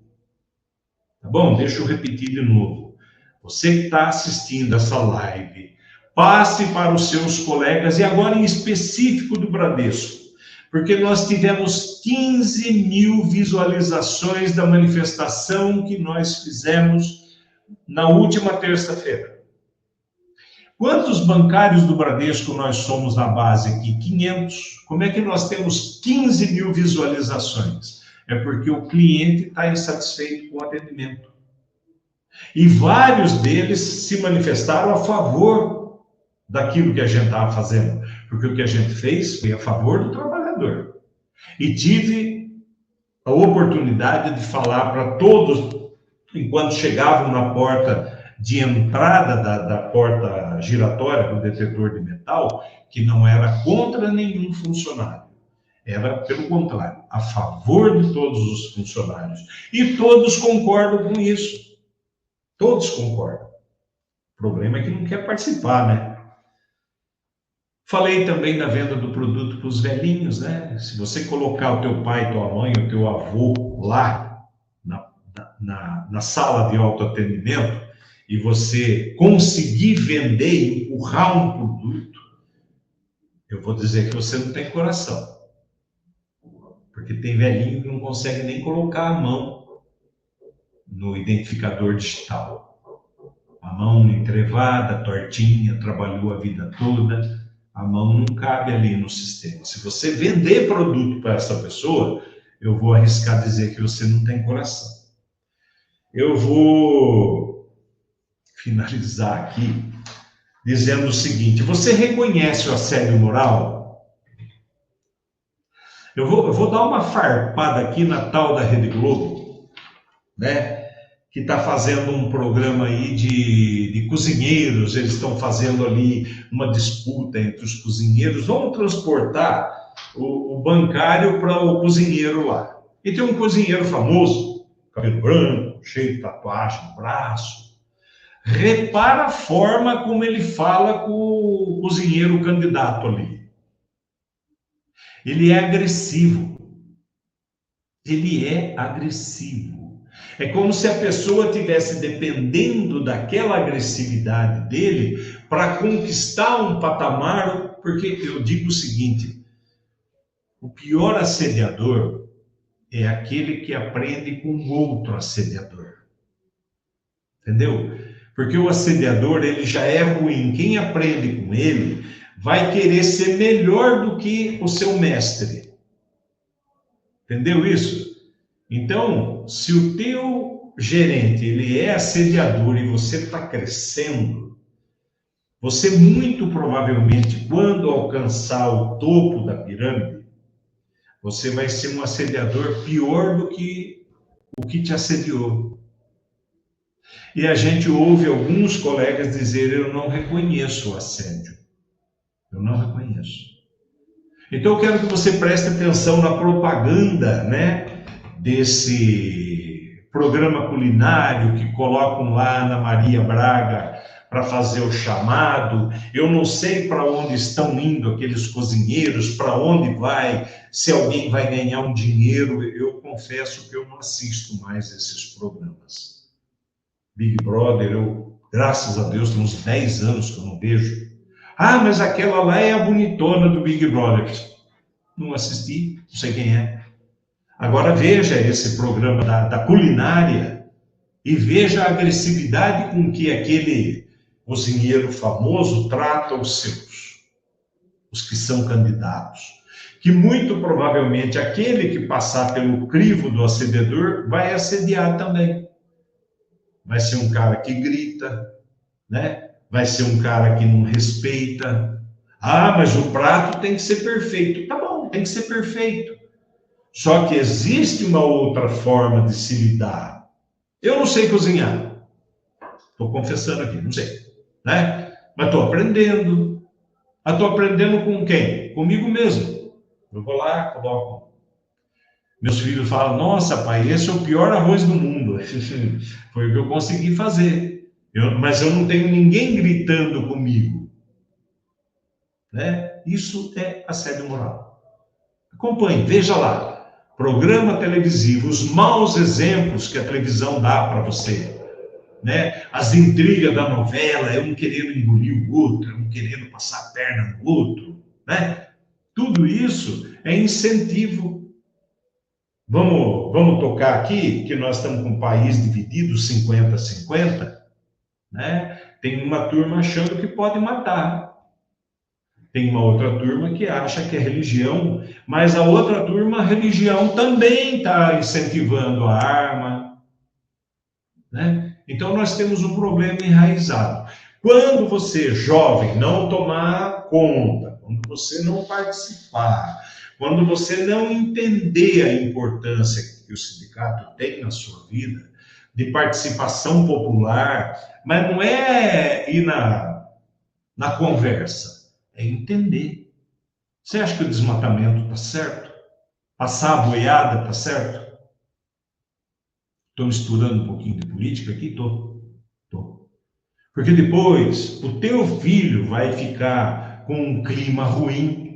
Tá bom? Deixa eu repetir de novo. Você que está assistindo essa live, passe para os seus colegas, e agora em específico do Bradesco, porque nós tivemos 15 mil visualizações da manifestação que nós fizemos na última terça-feira. Quantos bancários do Bradesco nós somos na base aqui? 500. Como é que nós temos 15 mil visualizações? É porque o cliente está insatisfeito com o atendimento. E vários deles se manifestaram a favor daquilo que a gente estava fazendo. Porque o que a gente fez foi a favor do trabalhador. E tive a oportunidade de falar para todos, enquanto chegavam na porta de entrada da porta giratória do detetor de metal, que não era contra nenhum funcionário. Era, pelo contrário, a favor de todos os funcionários. E todos concordam com isso. Todos concordam. O problema é que não quer participar, né? Falei também da venda do produto para os velhinhos, né? Se você colocar o teu pai, tua mãe, o teu avô lá na sala de autoatendimento e você conseguir vender e empurrar um produto, eu vou dizer que você não tem coração. Porque tem velhinho que não consegue nem colocar a mão no identificador digital. A mão entrevada, tortinha, trabalhou a vida toda, a mão não cabe ali no sistema. Se você vender produto para essa pessoa, eu vou arriscar dizer que você não tem coração. Eu vou finalizar aqui dizendo o seguinte: você reconhece o assédio moral? Eu vou dar uma farpada aqui na tal da Rede Globo, né? Que está fazendo um programa aí de cozinheiros, eles estão fazendo ali uma disputa entre os cozinheiros, vamos transportar o bancário para o cozinheiro lá. E tem um cozinheiro famoso, cabelo branco, cheio de tatuagem no braço. Repara a forma como ele fala com o cozinheiro candidato ali. Ele é agressivo. Ele é agressivo. É como se a pessoa estivesse dependendo daquela agressividade dele para conquistar um patamar, porque eu digo o seguinte: o pior assediador é aquele que aprende com outro assediador. Entendeu? Porque o assediador, ele já é ruim. Quem aprende com ele vai querer ser melhor do que o seu mestre. Entendeu isso? Então, se o teu gerente, ele é assediador e você está crescendo, você muito provavelmente, quando alcançar o topo da pirâmide, você vai ser um assediador pior do que o que te assediou. E a gente ouve alguns colegas dizer: eu não reconheço o assédio. Eu não reconheço. Então eu quero que você preste atenção na propaganda, né, desse programa culinário que colocam lá a Ana Maria Braga para fazer o chamado. Eu não sei para onde estão indo aqueles cozinheiros, para onde vai, se alguém vai ganhar um dinheiro. Eu confesso que eu não assisto mais esses programas. Big Brother, graças a Deus, tem uns 10 anos que eu não vejo. Ah, mas aquela lá é a bonitona do Big Brother. Não assisti, não sei quem é. Agora veja esse programa da culinária e veja a agressividade com que aquele cozinheiro famoso trata os seus, os que são candidatos. Que muito provavelmente aquele que passar pelo crivo do assediador vai assediar também. Vai ser um cara que grita, né? Vai ser um cara que não respeita. Ah, mas o prato tem que ser perfeito. Tá bom, tem que ser perfeito. Só que existe uma outra forma de se lidar. Eu não sei cozinhar. Estou confessando aqui, não sei, né? Mas estou aprendendo. Mas estou aprendendo com quem? Comigo mesmo. Eu vou lá, coloco. Meus filhos falam: nossa, pai, esse é o pior arroz do mundo. Foi o que eu consegui fazer. Mas eu não tenho ninguém gritando comigo. Né? Isso é assédio moral. Acompanhe, veja lá. Programa televisivo, os maus exemplos que a televisão dá para você. Né? As intrigas da novela, um querendo engolir o outro, um querendo passar a perna no outro. Né? Tudo isso é incentivo. Vamos tocar aqui, que nós estamos com um país dividido 50-50, né? Tem uma turma achando que pode matar. Tem uma outra turma que acha que é religião, mas a outra turma, a religião também está incentivando a arma, né? Então nós temos um problema enraizado. Quando você, jovem, não tomar conta, quando você não participar, quando você não entender a importância que o sindicato tem na sua vida, de participação popular, mas não é ir na conversa, é entender. Você acha que o desmatamento está certo? Passar a boiada está certo? Estou misturando um pouquinho de política aqui? Estou. Porque depois o teu filho vai ficar com um clima ruim,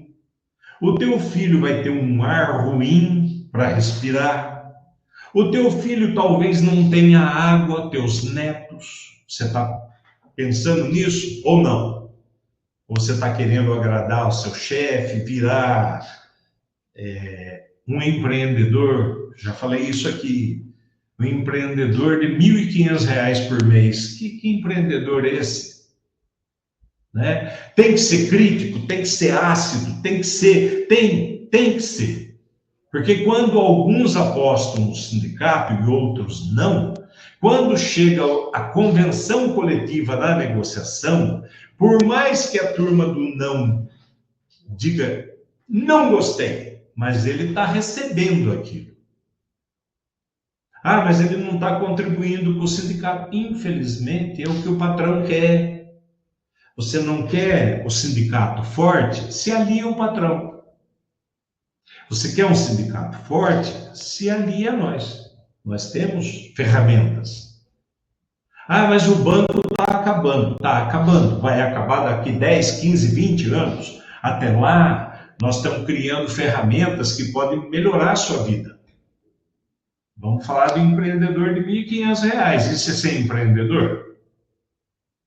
o teu filho vai ter um ar ruim para respirar, o teu filho talvez não tenha água, teus netos. Você está pensando nisso ou não? Ou você está querendo agradar o seu chefe, virar um empreendedor? Já falei isso aqui. Um empreendedor de R$ 1.500 por mês. Que empreendedor é esse? Né? Tem que ser crítico, tem que ser ácido, tem que ser, tem que ser. Porque quando alguns apostam no sindicato e outros não, quando chega a convenção coletiva da negociação, por mais que a turma do não diga, não gostei, mas ele está recebendo aquilo. Ah, mas ele não está contribuindo para o sindicato. Infelizmente, é o que o patrão quer. Você não quer o sindicato forte? Se alia ao patrão. Você quer um sindicato forte? Se alia a nós. Nós temos ferramentas. Ah, mas o banco está acabando. Está acabando. Vai acabar daqui 10, 15, 20 anos. Até lá, nós estamos criando ferramentas que podem melhorar a sua vida. Vamos falar do empreendedor de R$ 1.500. Isso é ser empreendedor?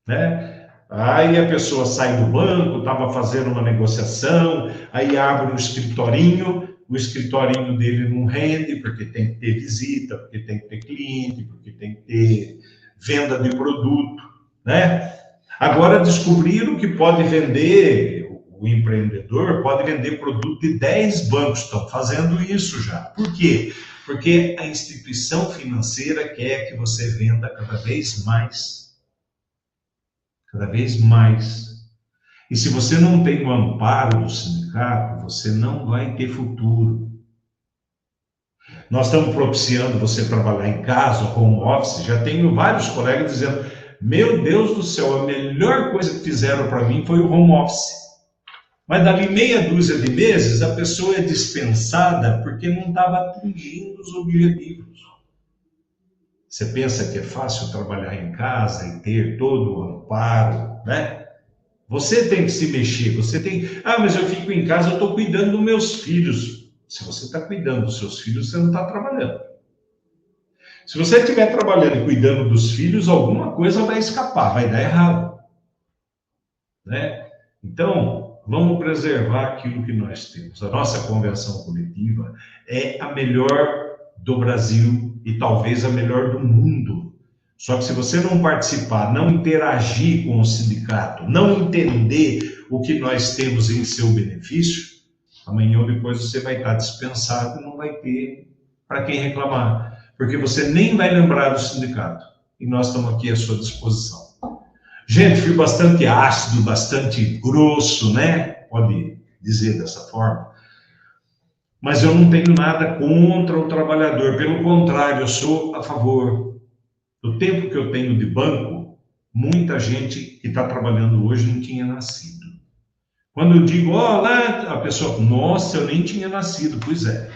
Né? Aí a pessoa sai do banco, estava fazendo uma negociação, aí abre um escritorinho, o escritorinho dele não rende, porque tem que ter visita, porque tem que ter cliente, porque tem que ter venda de produto, né? Agora descobriram que pode vender, o empreendedor pode vender produto de 10 bancos, estão fazendo isso já. Por quê? Porque a instituição financeira quer que você venda cada vez mais. Cada vez mais. E se você não tem o amparo do sindicato, você não vai ter futuro. Nós estamos propiciando você trabalhar em casa, home office. Já tenho vários colegas dizendo: meu Deus do céu, a melhor coisa que fizeram para mim foi o home office. Mas dali meia dúzia de meses, a pessoa é dispensada porque não estava atingindo os objetivos. Você pensa que é fácil trabalhar em casa e ter todo o amparo, né? Você tem que se mexer, você tem... Ah, mas eu fico em casa, eu estou cuidando dos meus filhos. Se você está cuidando dos seus filhos, você não está trabalhando. Se você estiver trabalhando e cuidando dos filhos, alguma coisa vai escapar, vai dar errado, né? Então, vamos preservar aquilo que nós temos. A nossa convenção coletiva é a melhor do Brasil e talvez a melhor do mundo. Só que se você não participar, não interagir com o sindicato, não entender o que nós temos em seu benefício, amanhã ou depois você vai estar dispensado e não vai ter para quem reclamar. Porque você nem vai lembrar do sindicato. E nós estamos aqui à sua disposição. Gente, fui bastante ácido, bastante grosso, né? Pode dizer dessa forma. Mas eu não tenho nada contra o trabalhador. Pelo contrário, eu sou a favor. No tempo que eu tenho de banco, muita gente que está trabalhando hoje não tinha nascido. Quando eu digo, ó, lá, a pessoa, nossa, eu nem tinha nascido. Pois é.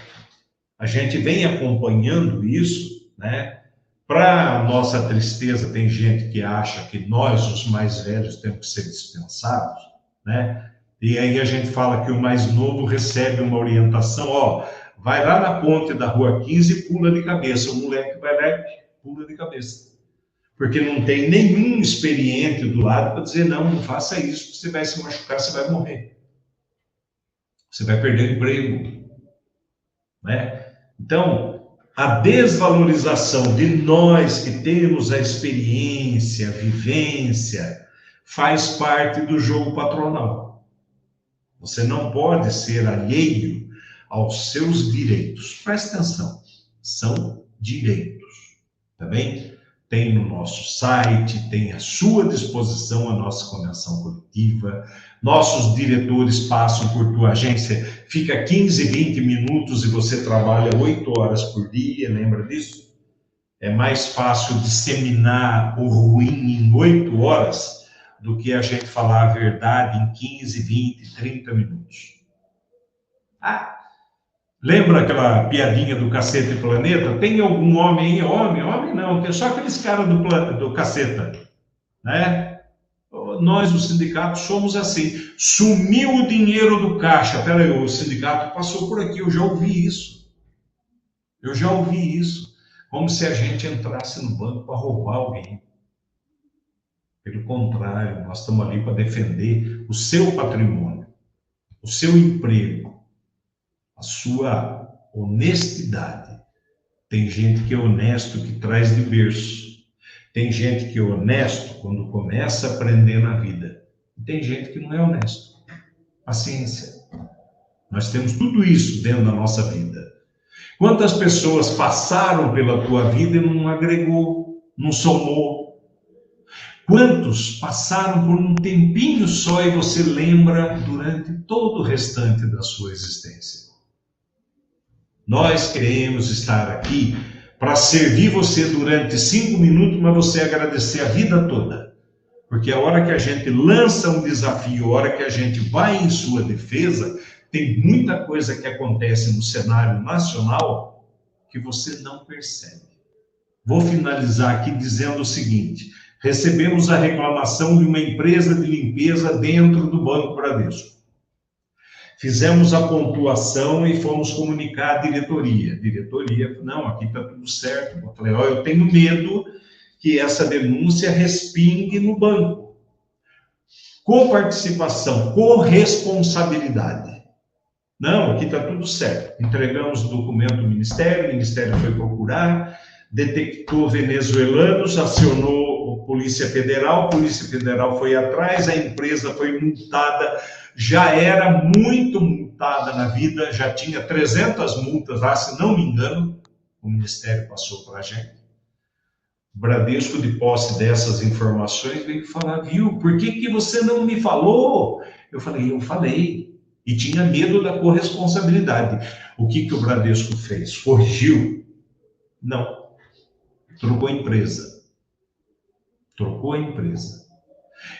A gente vem acompanhando isso, né? Para nossa tristeza, tem gente que acha que nós, os mais velhos, temos que ser dispensados, né? E aí a gente fala que o mais novo recebe uma orientação, ó, vai lá na ponte da Rua 15 e pula de cabeça. O moleque vai lá e pula de cabeça. Porque não tem nenhum experiente do lado para dizer, não, não faça isso, você vai se machucar, você vai morrer. Você vai perder o emprego, né? Então, a desvalorização de nós que temos a experiência, a vivência, faz parte do jogo patronal. Você não pode ser alheio aos seus direitos. Presta atenção, são direitos, tá bem? Tem no nosso site, tem à sua disposição a nossa convenção coletiva. Nossos diretores passam por tua agência, fica 15, 20 minutos e você trabalha 8 horas por dia, lembra disso? É mais fácil disseminar o ruim em 8 horas do que a gente falar a verdade em 15, 20, 30 minutos. Ah, lembra aquela piadinha do Caceta e Planeta? Tem algum homem aí? Homem não, tem só aqueles caras do Caceta, né? Nós, o sindicato, somos assim. Sumiu o dinheiro do caixa. Peraí, o sindicato passou por aqui, eu já ouvi isso. Eu já ouvi isso. Como se a gente entrasse no banco para roubar alguém. Pelo contrário, nós estamos ali para defender o seu patrimônio, o seu emprego, a sua honestidade. Tem gente que é honesto, que traz de berço. Tem gente que é honesto quando começa a aprender na vida. E tem gente que não é honesto. Paciência. Nós temos tudo isso dentro da nossa vida. Quantas pessoas passaram pela tua vida e não agregou, não somou? Quantos passaram por um tempinho só e você lembra durante todo o restante da sua existência? Nós queremos estar aqui para servir você durante 5 minutos, mas você agradecer a vida toda. Porque a hora que a gente lança um desafio, a hora que a gente vai em sua defesa, tem muita coisa que acontece no cenário nacional que você não percebe. Vou finalizar aqui dizendo o seguinte: recebemos a reclamação de uma empresa de limpeza dentro do Banco Bradesco. Fizemos a pontuação e fomos comunicar à diretoria. Diretoria, não, aqui está tudo certo. Eu falei, ó, eu tenho medo que essa denúncia respingue no banco. Coparticipação, corresponsabilidade. Não, aqui está tudo certo. Entregamos o documento ao Ministério, o Ministério foi procurar, detectou venezuelanos, acionou a Polícia Federal foi atrás, a empresa foi multada, já era muito multada na vida, já tinha 300 multas lá, se não me engano, o Ministério passou para a gente. O Bradesco, de posse dessas informações, veio falar, viu, por que você não me falou? Eu falei, e tinha medo da corresponsabilidade. O que o Bradesco fez? Corrigiu? Não. Trocou a empresa.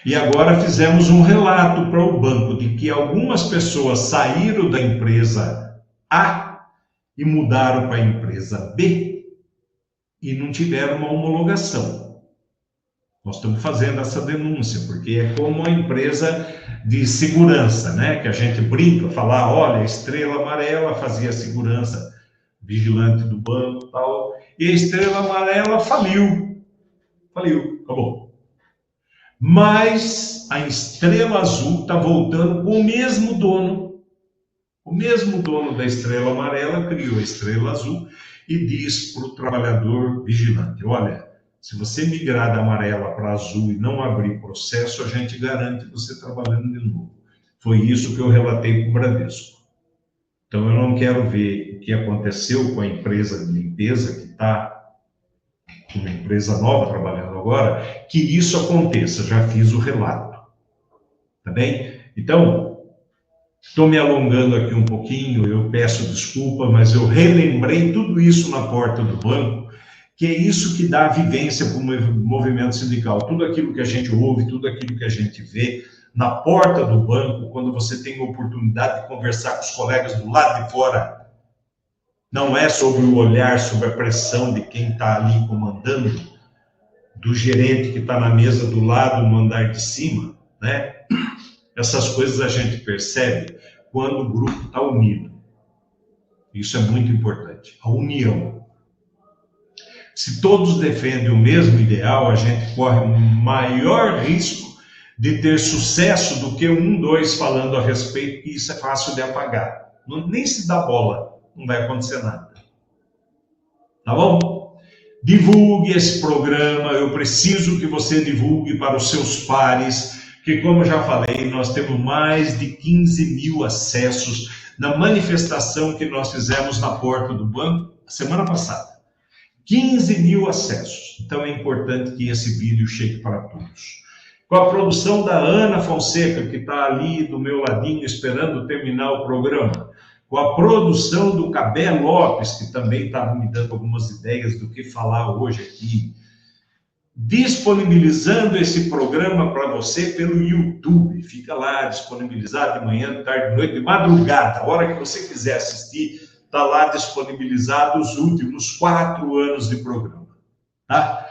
E agora fizemos um relato para o banco de que algumas pessoas saíram da empresa A e mudaram para a empresa B e não tiveram uma homologação. Nós estamos fazendo essa denúncia, porque é como a empresa de segurança, né? Que a gente brinca, falar, olha, a Estrela Amarela fazia segurança, vigilante do banco e tal, e a Estrela Amarela faliu, acabou. Mas a Estrela Azul está voltando com o mesmo dono. O mesmo dono da Estrela Amarela criou a Estrela Azul e diz para o trabalhador vigilante, olha, se você migrar da amarela para azul e não abrir processo, a gente garante você trabalhando de novo. Foi isso que eu relatei para o Bradesco. Então, eu não quero ver o que aconteceu com a empresa de limpeza, que está uma empresa nova trabalhando agora, que isso aconteça. Já fiz o relato. Tá bem? Então, estou me alongando aqui um pouquinho, eu peço desculpa, mas eu relembrei tudo isso na porta do banco, que é isso que dá vivência para o movimento sindical. Tudo aquilo que a gente ouve, tudo aquilo que a gente vê na porta do banco, quando você tem a oportunidade de conversar com os colegas do lado de fora, não é sobre o olhar, sobre a pressão de quem está ali comandando, do gerente que está na mesa do lado, no andar de cima, né? Essas coisas a gente percebe quando o grupo está unido. Isso é muito importante, a união. Se todos defendem o mesmo ideal, a gente corre um maior risco de ter sucesso do que dois falando a respeito, que isso é fácil de apagar. Nem se dá bola, não vai acontecer nada. Tá bom? Divulgue esse programa, eu preciso que você divulgue para os seus pares, que, como já falei, nós temos mais de 15 mil acessos na manifestação que nós fizemos na porta do banco semana passada. 15 mil acessos. Então é importante que esse vídeo chegue para todos. Com a produção da Ana Fonseca, que está ali do meu ladinho esperando terminar o programa, com a produção do Cabé Lopes, que também estava me dando algumas ideias do que falar hoje aqui, disponibilizando esse programa para você pelo YouTube. Fica lá disponibilizado de manhã, de tarde, de noite, de madrugada. A hora que você quiser assistir, está lá disponibilizado os últimos 4 anos de programa. Tá?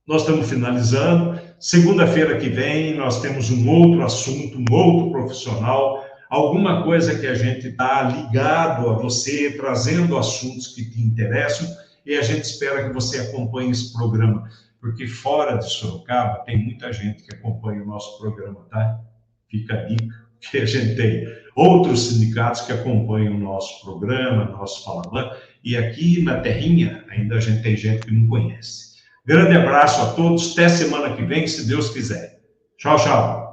Nós estamos finalizando. Segunda-feira que vem, nós temos um outro assunto, um outro profissional, alguma coisa que a gente está ligado a você, trazendo assuntos que te interessam, e a gente espera que você acompanhe esse programa, porque fora de Sorocaba tem muita gente que acompanha o nosso programa, tá? Fica a dica, que a gente tem outros sindicatos que acompanham o nosso programa, nosso Fala, e aqui na terrinha ainda a gente tem gente que não conhece. Grande abraço a todos, até semana que vem, se Deus quiser. Tchau, tchau.